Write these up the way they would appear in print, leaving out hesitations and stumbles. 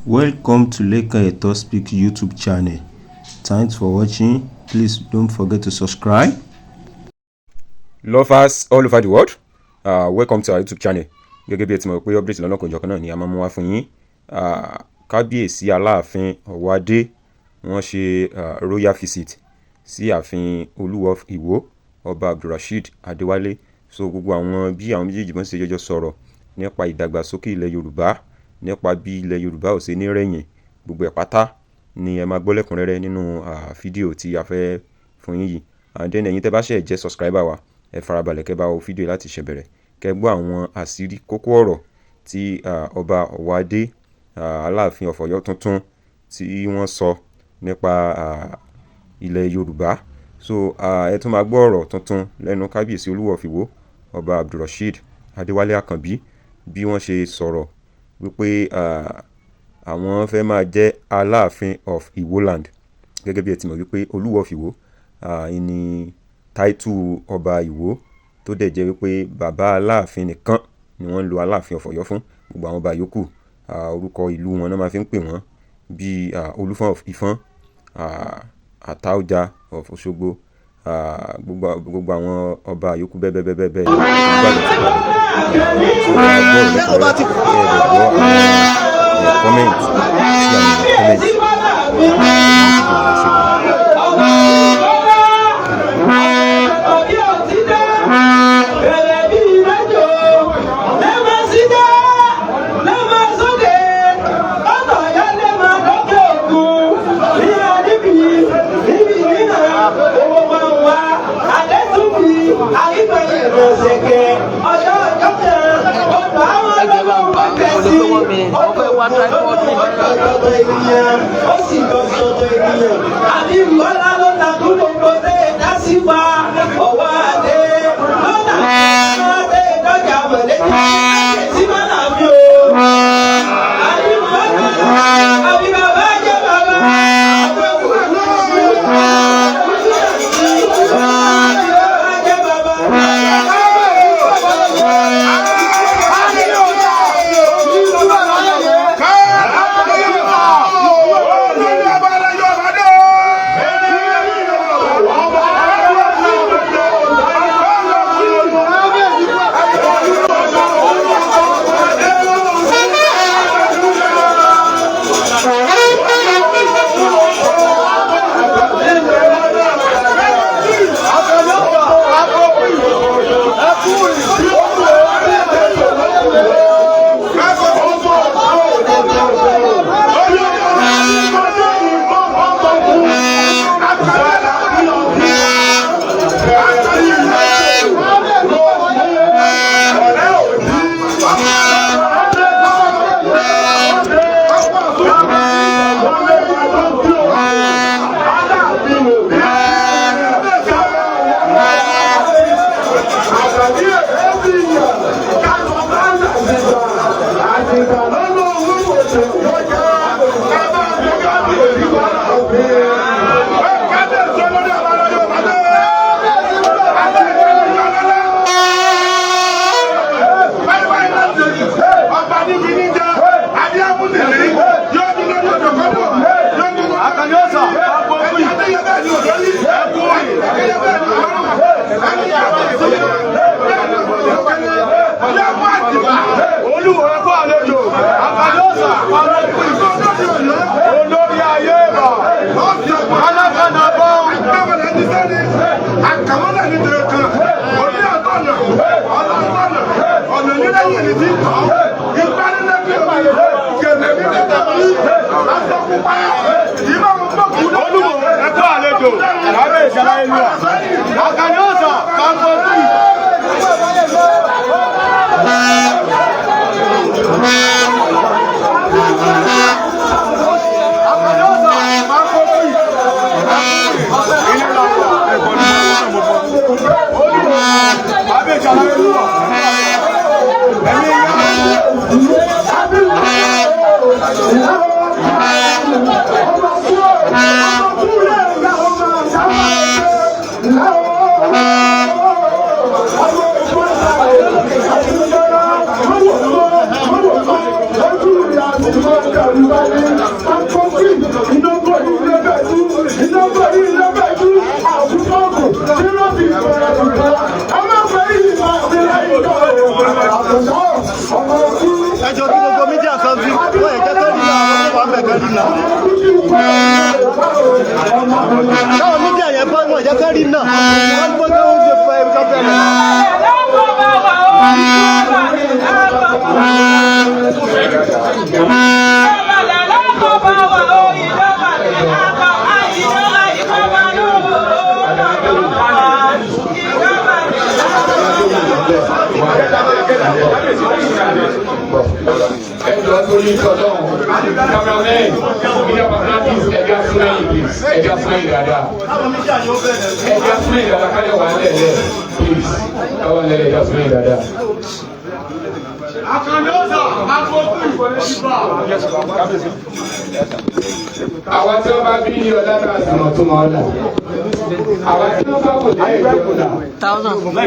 Welcome to Leka Eto Speak YouTube channel. Thanks for watching. Please don't forget to subscribe. Lovers all over the world, welcome to our YouTube channel. Gẹ́gẹ́ bí ẹ ti mọ̀ pé update lọ́nà kọjọ́ kan náà ni a máa mú wá fún yín. Kábíyèsí Aláàfin Ọ̀wọ́adé wọ́n ṣe royal visit sí ààfin Olúwo of Ìwó Ọba Abdulrasheed Adéwálé. So gbogbo àwọn bí àwọn méjèèjì bọ́n ṣe jọjọ sọ̀rọ̀ nípa ìdàgbàsókè ilẹ̀ Yorùbá, nípa bí ilẹ̀ Yorùbá ò ṣe ní rẹ̀yìn, gbogbo ẹ̀ pátá ni ẹ máa gbọ́ lẹ́kùnrẹ́rẹ́ nínú fídíò tí a fẹ́ fún yín yìí. And then ẹ̀yin tẹ́ bá ṣe jẹ́ subscriber wa, ẹ farabalẹ̀ kẹ́ bá wo fídíò láti ṣe bẹ̀rẹ̀ kẹ́ gbọ́ àwọn àṣírí kókó ọ̀rọ̀ tí Ọba Ọ̀wọ́adé Aláàfin of Ọ̀yọ́ tuntun tí wọ́n sọ nípa ilẹ̀ Yorùbá. So ẹ tún máa gbọ́ ọ̀rọ̀ tuntun lẹ́nu kábíyèsí Olúwo of Ìwó Ọba Abdulrasheed Adéwálé Àkànbí bí wọ́n ṣe sọ̀rọ̀ wípé àwọn fẹ́ máa jẹ́ Aláàfin of Ìwóland. Gẹ́gẹ́ bí ẹ ti mọ̀ wípé Olúwo of Ìwó ní táìtù ọba Ìwó tó dẹ̀ jẹ́ wípé bàbá Aláàfin nìkan ni wọ́n ń lo Aláàfin of Ọ̀yọ́ fún. Gbogbo àwọn ọba yòókù orúkọ ìlú wọn náà máa fi ń pè wọ́n bíi Olúfọ́n of Ìfọ́n, Àtaọ́ja of Òṣogbo, gbogbo àwọn ọba yòókù bẹ́ẹ̀. ẹjọ́ kí gbogbo mídíà kan bí wọ́n yẹ kẹ́kẹ́ rí náà wọ́n wà mẹ́kẹ́ rí náà. táwọn mídíà yẹn bá wọ́n yẹ kẹ́ rí náà wọ́n gbọ́ tó ń ṣe fún ẹ̀mí kọ́fẹ́ náà. ẹjọ́ torí ìtọ́lọ́ cameraman media personalities ẹja súnmẹ́yìn ẹja súnmẹ́yìn dáadáa ẹja súnmẹ́yìn dáadáa kájọ wà lẹ́lẹ̀ please káwà lẹ́lẹ̀ ẹja súnmẹ́yìn dáadáa. àwa tí wọ́n bá bí ní ọ̀dà náà sì mọ̀ tó mọ̀ ọ́ là àwa tí wọ́n bá wò dé ẹgbẹ́ kò là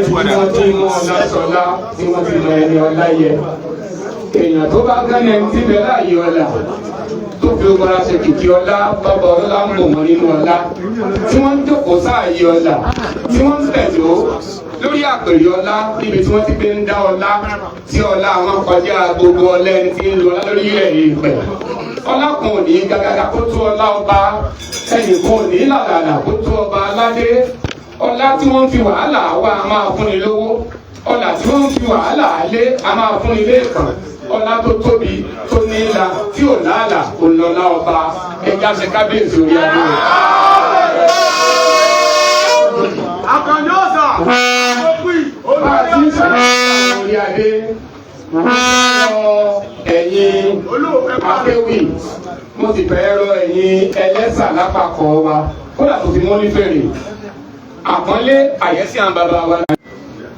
tí wọ́n ti mọ ọ̀nà sọ̀lá tí wọ́n ti mọ ẹni ọ̀la yẹ èèyàn tó bá gán ẹni tí bẹ láàyè ọ̀la tó fi ogunra ṣe kìkì ọ̀la bàbá ọ̀la ń bò wọ́n nínú ọ̀la tí wọ́n ń jókòó sáàyè ọ̀la tí wọ́n ń tẹ̀dó lórí àpèrè ọ̀la níbi tí wọ́n ti gbé ń dá ọ̀la tí ọ̀la àwọn kọjá gbogbo ọ̀la ẹni tí ń lo ọ̀la lórí ilẹ̀ yìí pẹ̀ ọ̀la kan ò ní gàgàgà kó tó ọ̀la ọba ẹnì kan ò ní làlàlà kó tó ọba aládé ọ̀la tí wọ́n fi wàhálà wá a máa fúnni lówó ọ̀la tí wọ́n fi wàhálà lé a máa fúnni lẹ́ẹ̀kan ọlá tó tóbi tó ní ìlà tí ò láàlà kò lọ́lá ọba ẹja ṣe kábíyèsí orí adé. àkànní ọ̀sà bá a ti ń sọ̀rọ̀ orí adé rọ ẹ̀yin akéwì mo sì fẹ́ rọ ẹ̀yin ẹlẹ́sà lápapọ̀ wa kódà tó fi mọ́ ní fèrè àpọ́nlé àyẹ́sí àwọn bàbá wa.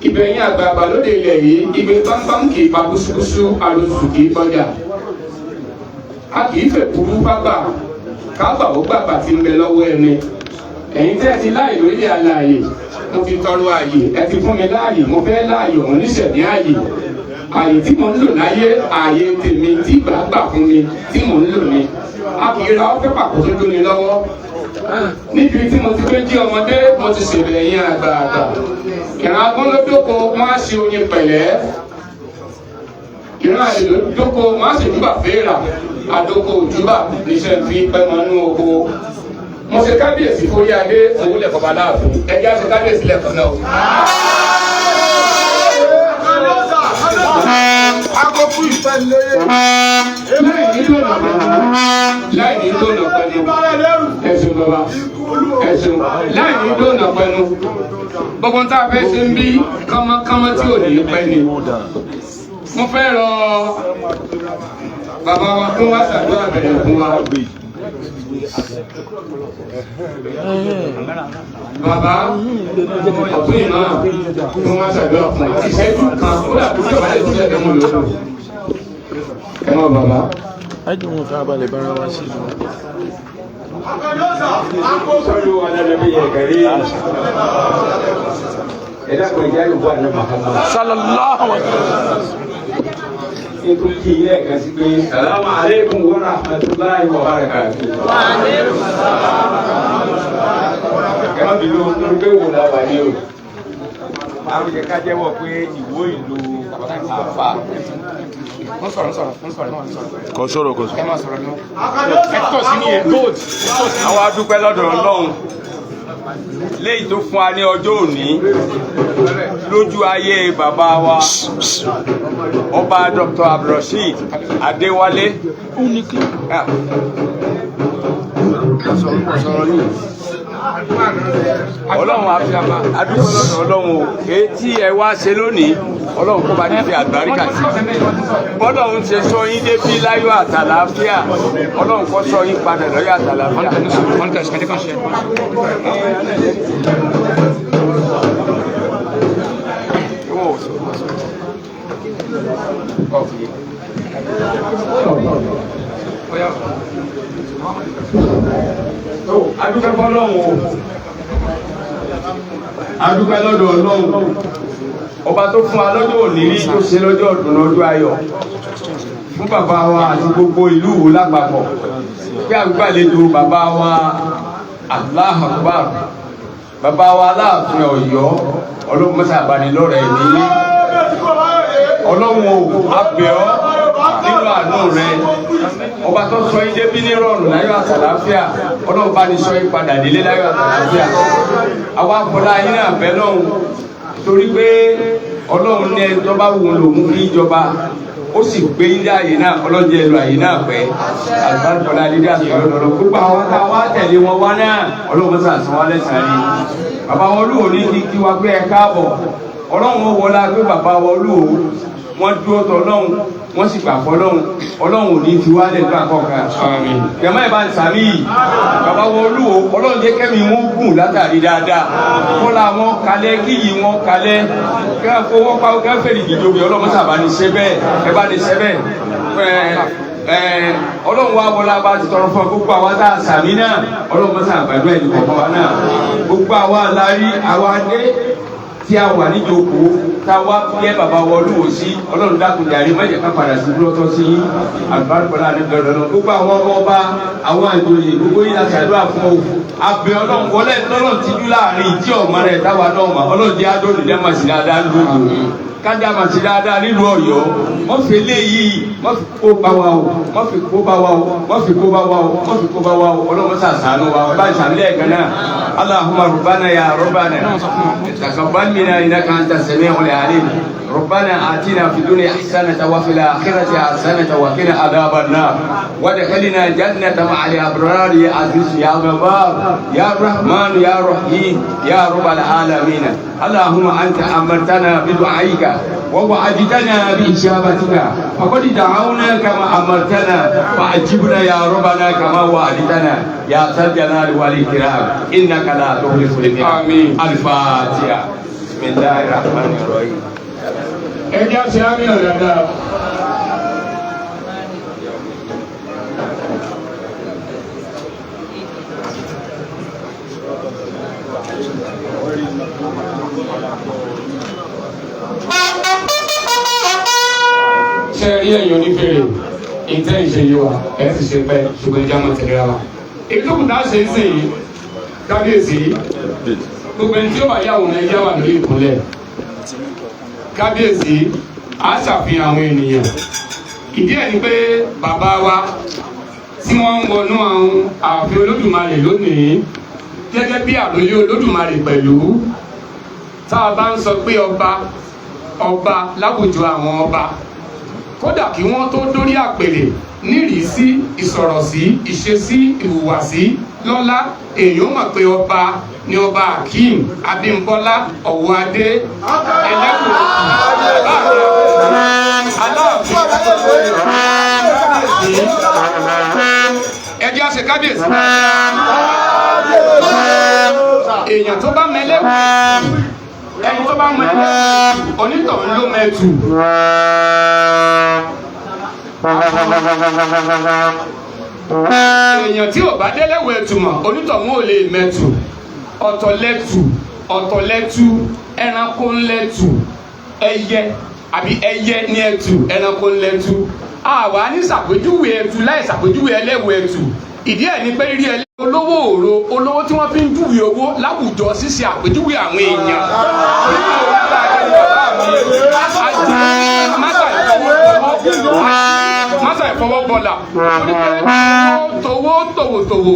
Ìbẹ̀yìn àgbààgbà lóde ilẹ̀ yìí ibi bámbám kì í pa kúsúkúsú àlòsù kì í kọjá a kì í fẹ́ kúrú bábà kábà ó gbàgbà tí ń bẹ lọ́wọ́ ẹni ẹ̀yin tẹ́ ẹ ti láàyè lórílẹ̀ aláàyè mo fi tọrọ ààyè ẹ ti fún mi láàyè mo fẹ́ láàyè òun níṣẹ̀dí ààyè ààyè tí mo ń lò láyé ààyè tèmi tí gbàgbà fún mi tí mo ń lò ní a kì í ra ọ́fẹ́ pàkó tó dúni lọ́wọ́ níbi tí mo ti gbé jí ọmọdé mo ti ṣèlè ẹ̀yin àgbààgbà ìran agbọ́nlódóko wọ́n á ṣe oyin pẹ̀lẹ́ ìran àlèlódóko wọ́n á ṣe júbà fèèrà àdókò júbà níṣẹ́ fi pẹ́mọ́nú oko mo ṣe kábíyèsí fórí adé owó lẹ̀kọ́ bá láàfin ẹjẹ́ ṣe kábíyèsí lẹ̀kọ́ náà. Agogo ìfẹ́ lé. Láì ní dóná pẹ̀lú. Ẹ̀sùn bàbá. Ẹ̀sùn. Láì ní dóná pẹ̀lú. Gbogbo tá a fẹ́ ṣe ń bí kánmọ́kánmọ́ tí ò ní pẹ́ ni. Mo fẹ́ rọ bàbá wa kí wọ́n ṣàdúrà bẹ̀rẹ̀ fún wa. Bàbá ọ̀tún ìmọ̀ kí wọ́n ṣàdúrà fún wa. Ìṣẹ́jú kan ó dàbí tí ọ̀bá lè tún ṣẹ́jú mú lòdù. Ẹ mọ̀ bàbá. ẹjọ́ wọn fẹ́ abalẹ̀ bára wa sí i. صلوا على النبي الكريم إذا كنت جاي وأنا محمد صلى الله عليه وسلم. يقول كي السلام عليكم ورحمة الله وبركاته. وعليكم السلام. كما بيقولوا نقول لا بنيو. àwọn jẹ ká jẹ́wọ́ pé ìwó ìlú àfà wọ́n sọ̀rọ̀ kò sọ̀rọ̀ ẹ máa sọ̀rọ̀ náà ẹ̀tọ́ sí ní gold àwọn adúpẹ́ lọ́dọ̀ Ọlọ́run léyìí tó fún wa ní ọjọ́ òní lójú ayé bàbá wa ọba Dr. Abdulrasheed Adéwálé Ọlọ́run àfihàn adúpẹ́ lọ́dọ̀ Ọlọ́run o èyí tí ẹ wá ṣe lónìí Ọlọ́run kó bá ní fi àgbáríkà sí bọ́lọ́run ṣe sọ yín débí láyọ̀ àtàlàáfíà Ọlọ́run kó sọ yín padà lọ́yọ̀ àtàlàáfíà. Adúpẹ́ fọ́lọ́run o adúpẹ́ lọ́dọ̀ Ọlọ́run ọba tó fún wa lọ́jọ́ òní rí tó ṣe lọ́jọ́ ọdún lọ́jọ́ ayọ̀ fún bàbá wa àti gbogbo ìlú Ìwó lápapọ̀ pé àgbàlejò bàbá wa Allahu Akbar bàbá wa Aláàfin Ọ̀yọ́ Ọlọ́run mọ́sá àbánilọ́rẹ̀ ní Ọlọ́run ò abẹ́ ọ́ nínú àánú rẹ ọba tó sọ yín débí ní rọrùn láyọ̀ àtàlàáfíà Ọlọ́run bá ní sọ yín padà délé láyọ̀ àtàlàáfíà àwa àfọlá yín náà bẹ́ lọ́hùn torí pé Ọlọ́run ní ẹni tó bá wù ú lòun kí ìjọba ó sì gbé ilé àyè náà ọlọ́jẹ́ lu àyè náà pẹ́ àlùbáríkọ́lá dídá àtọ̀yọ́ lọ́rọ́ gbogbo àwọn tá a wá tẹ̀lé wọn wá náà Ọlọ́run sàn sàn wá lẹ́sàn-án rí bàbá wọn Olúwo ní kí wá pé ẹ káàbọ̀ Ọlọ́run wọn wọlá pé bàbá wọn Olúwo wọn dúró tọ Ọlọ́run wọn sì gbà fọ́ Ọlọ́run ò ní fi wá lẹ̀ gbà kọ̀ọ̀kan jẹ̀mọ́ ẹ̀ bá ń sàmì yìí bàbá wọn Olúwo Ọlọ́run jẹ́ kẹ́mi wọn gùn látàrí dáadáa kọ́lá wọn kalẹ̀ kíyì wọn kalẹ̀ kẹ́ fowó pa kẹ́ fèrè ìdíjọba Ọlọ́run sábà ní sẹ́bẹ̀ ẹ bá ní sẹ́bẹ̀ Ọlọ́run wa wọlé abá ti tọrọ fún gbogbo àwa tá a sàmì náà Ọlọ́run sábà gbàdúrà ẹni kọ̀ọ̀kan wa náà gbogbo àwa lárí àwa dé tí a wà níjókòó tá a wá yẹ bàbá wa Olúwo sí Ọlọ́run dákun jàre má jẹ́ ká padà sí lọ́tọ́ sí àlùbáríkọ́lá nígbàdàn náà gbogbo àwọn ọmọ ọba àwọn àjòyè gbogbo yìí láti àdúrà fún o abẹ Ọlọ́run wọlé tọ́lọ́run ti dú láàrin tí ọmọ rẹ̀ táwa náà mà Ọlọ́run jẹ́ adóòlù dẹ́mà sí dáadáa lóògùn kájà mà sí dáadáa nílùú Ọ̀yọ́ wọ́n fi léyìí wọ́n fi kó bá wa o wọ́n fi kó bá wa o wọ́n fi kó bá wa o wọ́n fi kó bá wa o Ọlọ́run sàṣàánú wa bá ìsàmìlẹ̀ ẹ̀kan náà Allahumma rabbana ya rabbana taqabbal minna innaka anta sami'ul alim ربنا آتنا في الدنيا حسنة وفي الآخرة حسنة وقنا عذاب النار وادخلنا جنة مع الأبرار يا عزيز يا غفار يا رحمن يا رحيم يا رب العالمين اللهم أنت أمرتنا بدعائك ووعدتنا بإجابتك فقد دعونا كما أمرتنا فأجبنا يا ربنا كما وعدتنا يا ذا الجلال والإكرام إنك لا تخلف الميعاد الفاتحة بسم الله الرحمن الرحيم ẹjẹ́ àti àmìnà dáadáa ṣe rí ẹ̀yìn onífèrè ìtẹ́ ìṣe yìí wà ẹ̀ sì ṣe pẹ́ ṣùgbọ́n ìjà mọ̀ tẹ̀lé wa èyí tó kù tá a ṣe ń sìn yìí kábíyèsí gbogbo ẹni tí ó bá yàwó náà ẹjẹ́ wà lórí ìkúnlẹ̀ kábíyèsí a ṣàfihàn àwọn ènìyàn ìdí ẹ̀ ni pé bàbá wa tí wọ́n ń wọnú àwọn ààfin Olódùmarè lónìí gẹ́gẹ́ bí àròlé Olódùmarè pẹ̀lú tá a bá ń sọ pé ọba láwùjọ àwọn ọba kódà kí wọ́n tó dórí àpèrè nírìísí ìsọ̀rọ̀sí ìṣesí ìhùwàsí lọ́lá èèyàn mọ̀ pé ọba ni ọba Akeem Abímbọ́lá Ọ̀wọ́adé ẹlẹ́kùn ẹjẹ́ àṣẹ kábíyèsí èèyàn tó bá mẹ́lẹ́kùn ẹni tó bá mẹ́lẹ́kùn onítọ̀hún ló mẹ́tù èèyàn tí ò bá délẹ̀wọ̀ ẹ̀tùmọ̀ onítọ̀hún ò lè mẹ́tù ọ̀tọ̀lẹ́tù ẹranko ńlẹ́tù ẹyẹ àbí ẹyẹ ní ẹtù ẹranko ńlẹ́tù àwa ní ṣàpèjúwe ẹtù láì ṣàpèjúwe ẹlẹ́wọ̀ ẹtù ìdí ẹ̀ ní pé rí ẹlẹ́wọ̀ olówó òro olówó tí wọ́n fi ń júwe owó láwùjọ ṣíṣe àpèjúwe àwọn èèyàn masa ìfọwọ́bọ̀là towó tòwòtòwò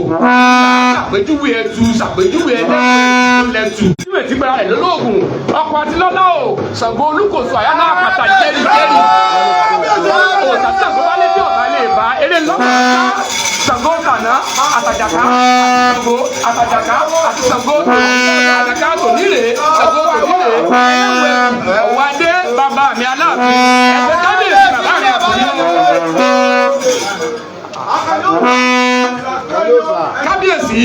ṣàpèjúwe ẹtù ṣàpèjúwe ẹlẹ́tù ìwé tí gbára rẹ̀ lólóògùn ọkọ̀ àti lọ́lá o Ṣàngó Olúkòso àyálà àpàtà jẹ́rìí òòtà tí Ṣàngó bá lé tí ọ̀tá lè bá eré lọ́kọ̀ Ṣàngó tàná àtàjàká Ṣàngó àtàjàká àti Ṣàngó àtàjàká tòníre Ṣàngó tòníre Ọ̀wọ́adé bàbá mi Aláàfin ẹ̀fẹ́ kábíyèsí bàbá mi àtòní kábíyèsí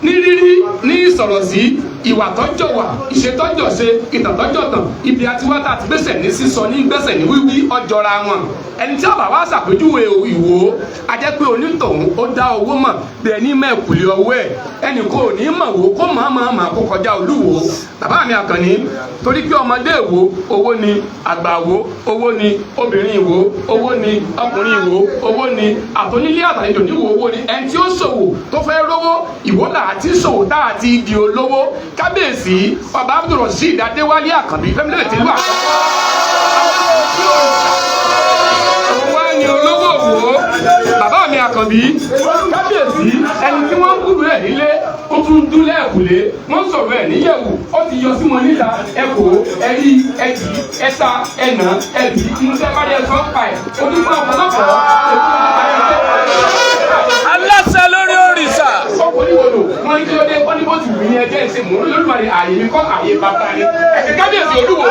ní rírí ní ìsọ̀rọ̀ sí ìwà tọ́jọ́ wà ìṣètọ́jọ́ ṣe ìtàntọ́jọ́ tàn ibi àtiwá tá a ti gbèsè ní sísọ ní gbèsè ní wíwí ọjọ́ra wọn ẹni tí àbá wa ṣàpèjúwe ìwò a jẹ́ pé onítọ̀hún ó dá owó mọ̀ bẹ́ẹ̀ ní mẹ́kùlé ọwọ́ ẹ̀ ẹnì kò ní mọ̀ wò kó mọ̀ kó kọjá olúwo bàbá mi Àkànní torí pé ọmọdé ìwò owó ni àgbà ìwò owó ni obìnrin ìwò owó ni ọkùnrin ìwò owó ni àtọ́nílé àtàlejò níwò owó ni ẹni tí ó ṣòwò tó fẹ́ rówó ìwò là á ti ṣòwò tá a ti di olówó kábíyèsí ọba Abdulrasheed Adéwálé Àkànbí fẹ́mílẹ̀ tìlú àkọ́kọ́ òun ni olówó òwò bàbá mi Àkànbí kábíyèsí ẹni tí wọ́n ń kúrò ẹ̀ nílé ó tún dúlẹ̀ ẹ̀kúlé wọ́n sọ̀rọ̀ ẹ̀ níyẹ̀wò ó ti yọ sí wọn níta ẹ̀kọ́ ẹ̀rí ẹ̀jì ẹ̀ta ẹ̀nà ẹ̀bí ìmúṣẹ́ bá yẹ sọ́ pa ẹ̀ onígbà ọ̀pọ̀lọpọ̀ aláṣẹ lórí òrìṣà. ọkọ̀ oníwòlò wọn kí ló dé wọn ní bó ti wù ní ẹjẹ́ ìṣe mò ń lórí àyè àyè mi kọ́ àyè bàbá ni ẹ̀sìn kábíyèsí olúwo.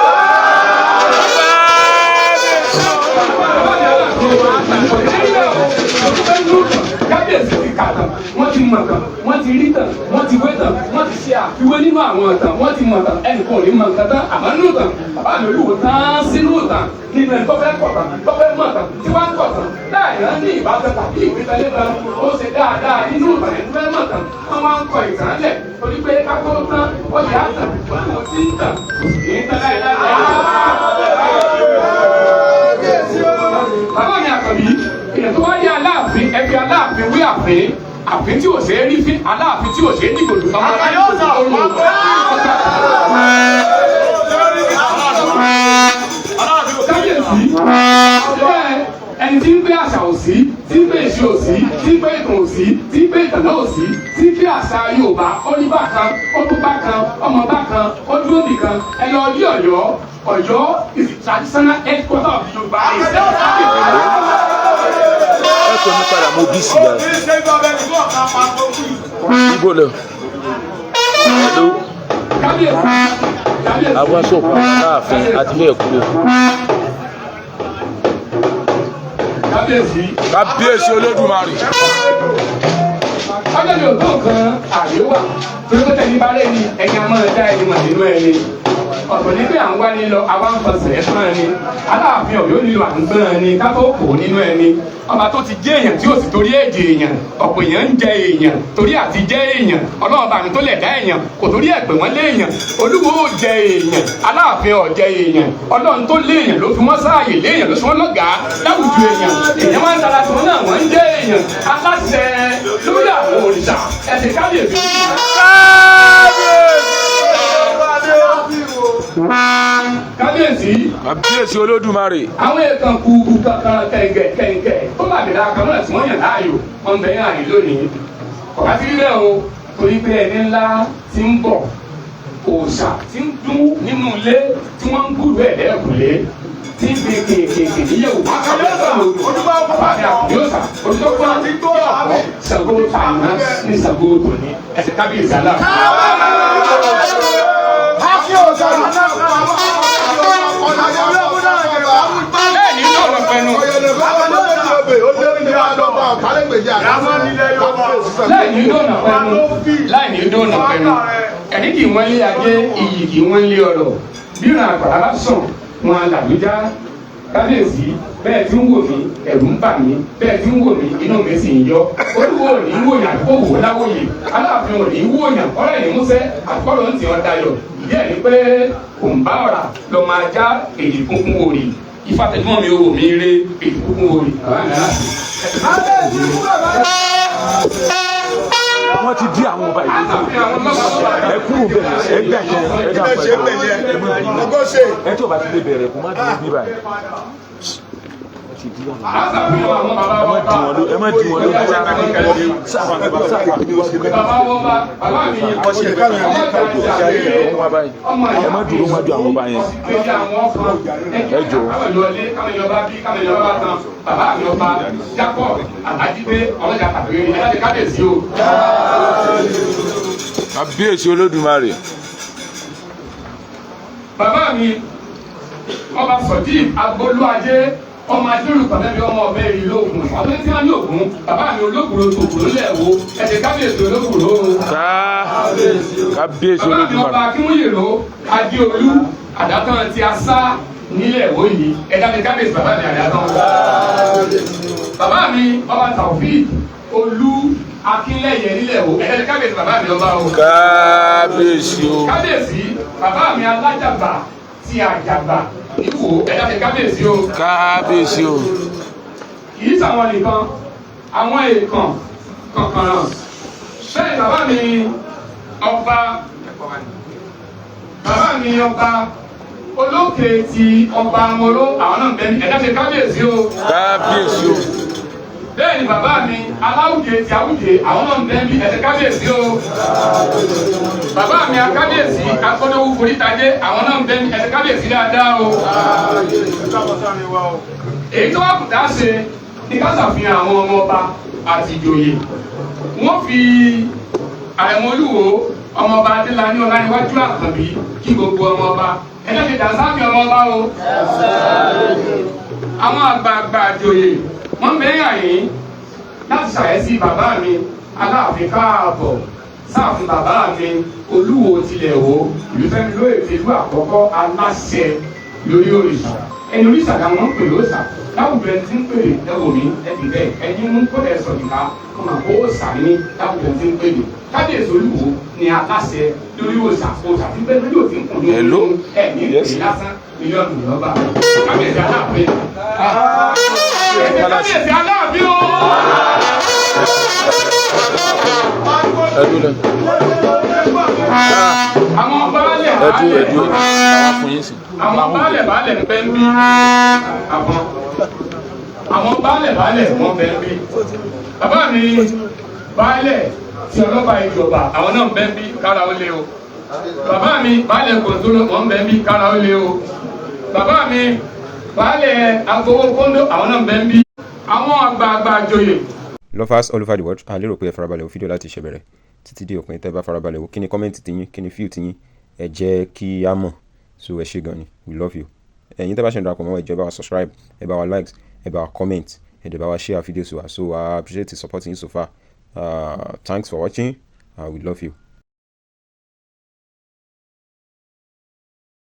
kábíyèsí ti kà tán wọ́n ti mọ̀ tán wọ́n ti rí tán wọ́n ti wé tán wọ́n ti ṣe àfiwé nínú àwọn tán wọ́n ti mọ̀ tán ẹnì kan ò ní mọ̀ nǹkan tán àmọ́ nínú tán bàbá mi olúwo tán sínú tán nínú ẹni tó fẹ́ kọ̀ tán tó fẹ́ mọ̀ tán tí wọ́n ń kọ̀ tán láì rántí ìbátan tàbí ìgbésẹ̀lẹ̀ tán ó ṣe dáadáa nínú ìtàn ẹni fẹ́ mọ̀ tán wọ́n máa ń kọ ìtàn lẹ̀ torí pé kákó tán ó yà á tàn kò sí tàn kò sì ní tán láì láì bàbá mi Àkànbí èèyàn tó wá ní Aláàfin ẹbí Aláàfin wí àfin àfin tí ò ṣe é rí fín Aláàfin tí ò ṣe é dìbò lù ọmọ ẹni tí ń gbé àṣà òsì tí ń gbé èṣù òsì tí ń gbé ìtàn òsì tí ń gbé ìtànà òsì tí ń gbé àṣà Yorùbá oníbà kan ọdúnbà kan ọmọbà kan ọdúnbì kan ẹ lọ rí Ọ̀yọ́ is the traditional headquarter of Yorùbá. ẹ kò ní padà mo bí sí i ibo lọ hello àwọn sọpọ Aláàfin àti bẹ́ẹ̀ kúrò. kábíyèsí Olódùmarè. ọjọ́ mi ò tó nǹkan àríwá torí pé tẹ̀lé bá lẹ́ni ẹ̀yìn àmọ́ ẹ̀dá ẹni mọ̀ nínú ẹni ọ̀tọ̀ ní pé à ń wá ní lọ àwa ń fọsẹ̀ fún ẹni Aláàfin Ọ̀yọ́ nílò à ń gbọ́n ẹni ká tó kò nínú ẹni ọba tó ti jẹ́ èèyàn tí ó sì torí èdè èèyàn ọ̀pọ̀ èèyàn ń jẹ èèyàn torí àti jẹ́ èèyàn Ọlọ́run bá mi tó lẹ̀ dá èèyàn kò torí ẹ̀pẹ̀ wọ́n lé èèyàn Olúwo ó jẹ èèyàn Aláàfin ó jẹ èèyàn Ọlọ́run tó lé èèyàn ló fi wọ́n sáàyè lé èèyàn ló fi wọ́n lọ́gàá láwùjọ èèyàn máa ń tara tí wọ́n náà wọ́n ń jẹ́ èèyàn aláṣẹ lórí àwọn òrìṣà ẹ̀sìn kábíyèsí. kábíyèsí Olódùmarè. àwọn èèkàn kú kankan kẹ̀ǹkẹ̀ tó bá bẹ̀rẹ̀ àkàmúlẹ̀ tí wọ́n yàn láàyò wọ́n bẹ̀rẹ̀ àyè lónìí ọ̀gá ti rí bẹ́ẹ̀ o torí pé ẹni ńlá ti ń bọ̀ òòṣà ti ń dún nínú ilé tí wọ́n ń gbúdú ẹ̀ lẹ́ẹ̀kúlé tí ń gbé kéèké níyẹ̀wò àkàbíyèsà olùdókòwò àti gbọ́dọ̀ Ṣàngó tàná ní Ṣàngó tòní ẹ̀sìn kábíyèsí Aláàfin. lẹ́yìn inú ọ̀rọ̀ pẹ̀lú ẹ̀rí kì í wọ́n lé ajé iyì kì í wọ́n lé ọ̀rọ̀ bí ìrìn àgbàrá bá sàn wọn làlújá kábíyèsí bẹ́ẹ̀ tí ń wò mí ẹ̀rù ń bà mí bẹ́ẹ̀ tí ń wò mí inú mi sì ń yọ Olúwo ò ní wòyàn àdúgbò wò láwòye Aláàfin ò ní wòyàn ọ̀rẹ́ ìní músẹ́ àkọ́rọ̀ ń tì ọ́ dayọ̀ ìdí ẹ̀ ní pé kò ń bá ọ̀rà lọ máa já èdè kúnkún òrì ìfàtẹ̀júmọ́ mi ò wò mí ré èdè kúnkún òrì. wọ́n ti di àwọn ọba ìlú ẹ kúrò bẹ́ẹ̀ ẹ gbẹ̀jẹ̀ ẹ dà pẹ̀lú ẹ tí o bá ti lè bẹ̀rẹ̀ kó má dúró bí báyìí ẹ má di wọn ló ẹ má dúró wájú àwọn ọba yẹn ẹ jọ. bàbá mi ọba Jacob Àjídé ọlọ́jà pàtàkì ẹ̀yà kábíyèsí o. kábíyèsí Olódùmarè. bàbá mi ọba Sodiq Agbolúadé ọmọ adúlùkọ̀ bẹ́ẹ̀ bí ọmọ ọbẹ̀ rí lóògùn ọdún tí wọ́n ní ògùn bàbá mi olókùrò tòkùrò lẹ́ẹ̀wò ẹ̀sẹ̀ kábíyèsí olókùrò kábíyèsí bàbá mi ọba akínwúyèrò adéolú àdátán tí a sá nílẹ̀ èwò yìí ẹ̀dá mi kábíyèsí bàbá mi àdátán bàbá mi ọba Taofeek olú akínlẹ̀yẹ nílẹ̀ èwò ẹ̀dá mi kábíyèsí bàbá mi ọba o kábíyèsí o kábíyèsí bàbá mi alájàgbà tí àjàgbà ìwò ẹ̀dá mi kábíyèsí o kábíyèsí o kì í sàwọn nìkan àwọn èèkàn kankan náà bẹ́ẹ̀ bàbá mi ọba olókè ti ọba amolo àwọn náà bẹ́ẹ̀ ni ẹ̀dá mi kábíyèsí o kábíyèsí o bẹ́ẹ̀ ni bàbá mi aláwùjẹ ti àwùjẹ àwọn náà bẹ́ẹ̀ ni ẹ̀dá kábíyèsí o bàbá mi akábíyèsí akọ́dọ̀wù forítajé àwọn náà bẹ́ẹ̀ ni ẹ̀dá kábíyèsí dáadáa o èyí tó wà kù dá ṣe ní ká ṣàfihàn àwọn ọmọ ọba àti ìjòyè wọ́n fi àrẹ̀mọ olúwo ọmọọba adélani ọláníwájú àkànbí kí gbogbo ọmọ ọba ẹ̀dá ti dà sáfì ọmọ ọba o àwọn àgbààgbà ìjòyè wọ́n mẹ́yà yín láti ṣàyẹ́sí bàbá mi aláàfin káàbọ̀ sáàfin bàbá mi olúwo tilẹ̀ wo ìlú fẹ́mi lóye tìlú àkọ́kọ́ aláṣẹ lórí òrìṣà ẹni oríṣà làwọn ń pè lóṣà láwùjọ ẹni tí ń pèrè ẹwò mi ẹbí bẹ́ẹ̀ ẹni mú kódà ẹsọ nìka ọmọ àpò òòṣà ní láwùjọ ẹni tí ń pèrè kábíyèsí olúwo ni aláṣẹ lórí òòṣà òòṣà tí bẹ́ẹ̀ lórí òfin kùn ní olóhùn ẹ̀mí ìpè lásán mílíọ̀nù lọ́ba kábíyèsí aláàfin kábíyèsí aláàfin o. àwọn baálẹ̀ baálẹ̀ ń bẹ ń bí àwọn baálẹ̀ wọ́n bẹ ń bí bàbá mi baálẹ̀ tí ọlọ́ba ìjọba àwọn náà ń bẹ ń bí kára ó lé o bàbá mi baálẹ̀ kòtòló wọ́n ń bẹ ń bí kára ó lé o bàbá mi baálẹ̀ agbowó kóńdó àwọn náà ń bẹ ń bí àwọn àgbààgbà àjòyè. Lovers all over the world, a lérò pé ẹ farabalẹ̀ wo fídíò láti ìṣẹ̀bẹ̀rẹ̀ títí dé òpin. Tẹ́ bá farabalẹ̀ wo kí ni kọ́mẹ́ǹtì tiyín, kí ni fíù tiyín, ẹ jẹ́ kí á mọ̀. So ẹ ṣé gan ni, we love you. Ẹ̀yin tẹ́ bá ṣe ń darapọ̀ mọ́, ẹ jẹ́ bá wa subscribe, ẹ bá wa likes, ẹ bá wa comment, ẹ dẹ̀ bá wa share fídíò sí wa. So I appreciate the support yín so far. Thanks for watching. We love you.